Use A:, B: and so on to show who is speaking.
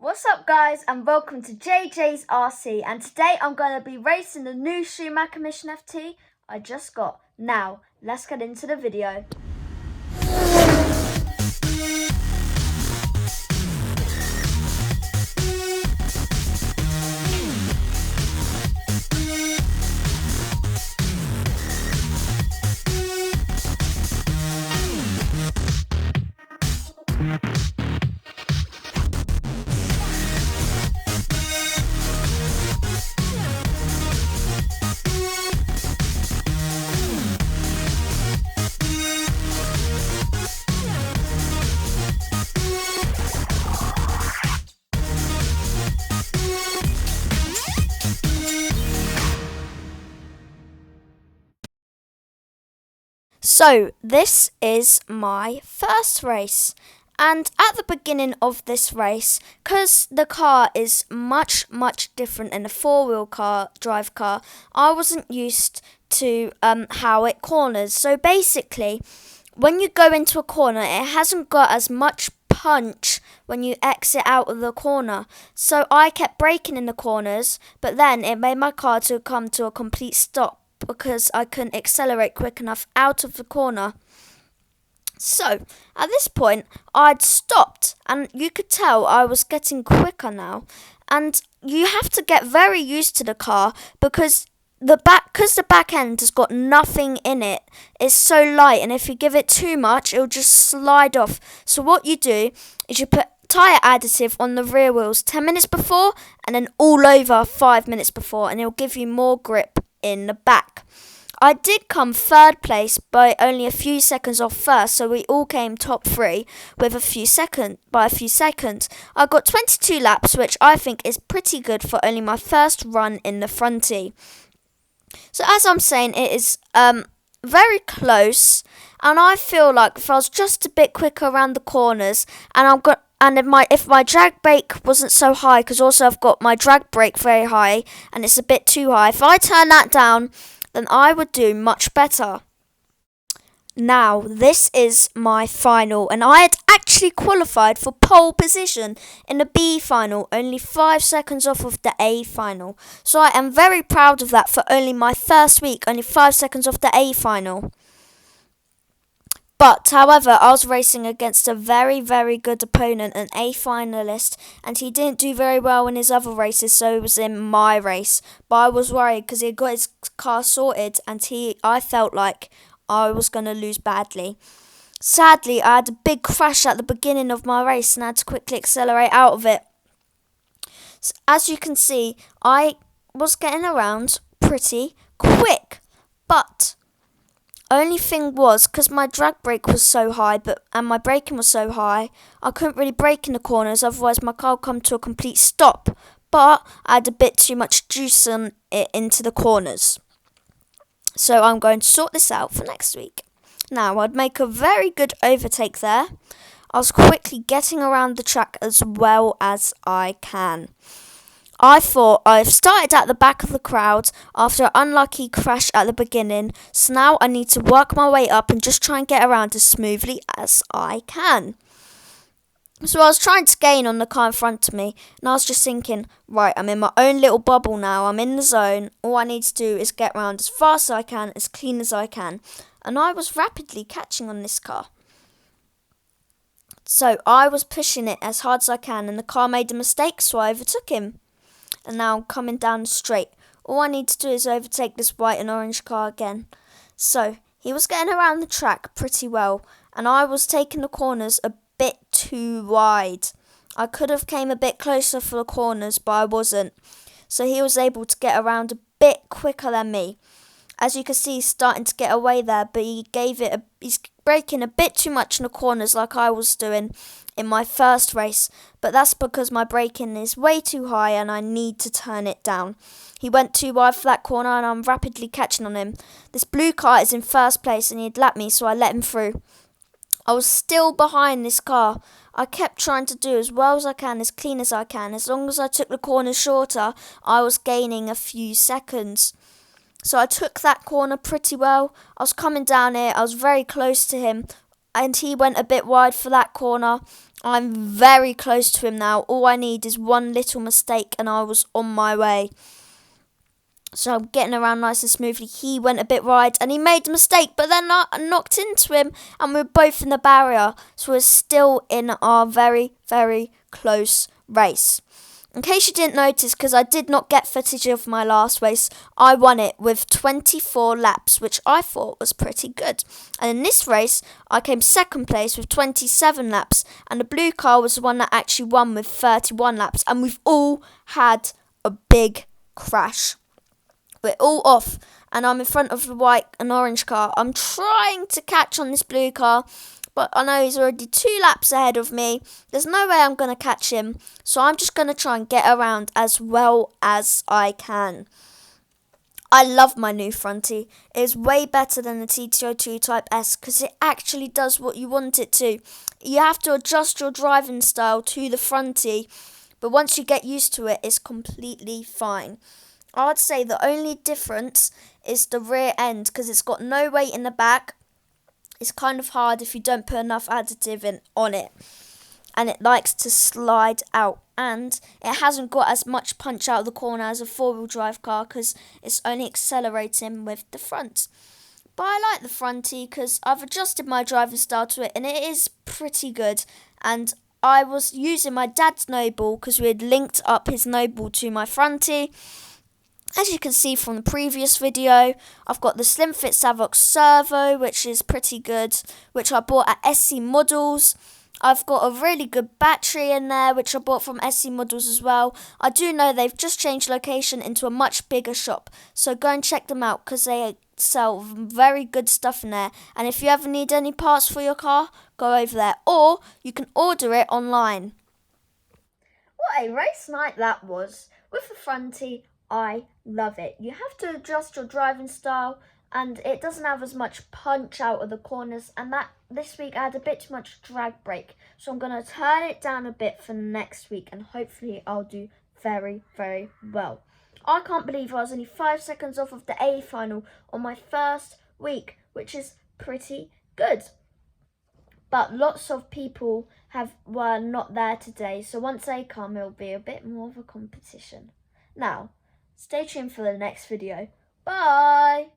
A: What's up guys, and welcome to JJ's RC, and today I'm going to be racing the new Schumacher Mission FT I just got. Now, let's get into the video. So, this is my first race, and at the beginning of this race, because the car is much different than a four-wheel drive car, I wasn't used to how it corners. So basically, when you go into a corner, it hasn't got as much punch when you exit out of the corner. So I kept braking in the corners, but then it made my car to come to a complete stop because I couldn't accelerate quick enough out of the corner. So, at this point, I'd stopped, and you could tell I was getting quicker now. And you have to get very used to the car because the back end has got nothing in it. It's so light, and if you give it too much, it'll just slide off. So what you do is you put tyre additive on the rear wheels 10 minutes before, and then all over 5 minutes before, and it'll give you more grip in the back. I did come third place by only a few seconds off first, so we all came top three with a few seconds. I got 22 laps, which I think is pretty good for only my first run in the frontie. So as I'm saying, it is very close, and I feel like if I was just a bit quicker around the corners, if my drag brake wasn't so high, because also I've got my drag brake very high and it's a bit too high, if I turn that down, then I would do much better. Now, this is my final, and I had actually qualified for pole position in the B final, only 5 seconds off of the A final. So I am very proud of that for only my first week, only 5 seconds off the A final. But, however, I was racing against a very good opponent, an A finalist, and he didn't do very well in his other races, so it was in my race. But I was worried because he had got his car sorted, and I felt like I was going to lose badly. Sadly, I had a big crash at the beginning of my race, and I had to quickly accelerate out of it. So, as you can see, I was getting around pretty quick, but only thing was, because my drag brake was so high, and my braking was so high, I couldn't really brake in the corners, otherwise my car would come to a complete stop. But I had a bit too much juice on it into the corners. So I'm going to sort this out for next week. Now, I'd make a very good overtake there. I was quickly getting around the track as well as I can. I thought I've started at the back of the crowd after an unlucky crash at the beginning, so now I need to work my way up and just try and get around as smoothly as I can. So I was trying to gain on the car in front of me, and I was just thinking, right, I'm in my own little bubble now, I'm in the zone, all I need to do is get around as fast as I can, as clean as I can, and I was rapidly catching on this car. So I was pushing it as hard as I can, and the car made a mistake, so I overtook him. And now I'm coming down straight. All I need to do is overtake this white and orange car again. So, he was getting around the track pretty well, and I was taking the corners a bit too wide. I could have came a bit closer for the corners, but I wasn't. So he was able to get around a bit quicker than me. As you can see, he's starting to get away there, but he's braking a bit too much in the corners like I was doing in my first race, but that's because my braking is way too high and I need to turn it down. He went too wide for that corner and I'm rapidly catching on him. This blue car is in first place and he'd lapped me, so I let him through. I was still behind this car. I kept trying to do as well as I can, as clean as I can. As long as I took the corner shorter, I was gaining a few seconds. So I took that corner pretty well. I was coming down here, I was very close to him, and he went a bit wide for that corner. I'm very close to him now. All I need is one little mistake and I was on my way. So I'm getting around nice and smoothly. He went a bit wide and he made a mistake, but then I knocked into him and we were both in the barrier. So we're still in our very, very close race. In case you didn't notice, because I did not get footage of my last race, I won it with 24 laps, which I thought was pretty good. And in this race, I came second place with 27 laps, and the blue car was the one that actually won with 31 laps, and we've all had a big crash. We're all off, and I'm in front of the white and orange car. I'm trying to catch on this blue car, but I know he's already 2 laps ahead of me. There's no way I'm going to catch him, so I'm just going to try and get around as well as I can. I love my new fronty. It is way better than the TTO2 Type S because it actually does what you want it to. You have to adjust your driving style to the fronty, but once you get used to it, it's completely fine. I'd say the only difference is the rear end because it's got no weight in the back. It's kind of hard if you don't put enough additive on it, and it likes to slide out, and it hasn't got as much punch out of the corner as a 4-wheel drive car because it's only accelerating with the front. But I like the fronty because I've adjusted my driving style to it and it is pretty good. And I was using my dad's Noble because we had linked up his Noble to my fronty. As you can see from the previous video, I've got the Slim Fit Savox Servo, which is pretty good, which I bought at SC Models. I've got a really good battery in there, which I bought from SC Models as well. I do know they've just changed location into a much bigger shop, so go and check them out because they sell very good stuff in there. And if you ever need any parts for your car, go over there, or you can order it online. What a race night that was. With the fronty, I love it. You have to adjust your driving style and it doesn't have as much punch out of the corners, and that this week I had a bit too much drag brake, so I'm going to turn it down a bit for next week and hopefully I'll do very, very well. I can't believe I was only 5 seconds off of the A final on my first week, which is pretty good. But lots of people were not there today, so once they come it'll be a bit more of a competition. Now, stay tuned for the next video. Bye!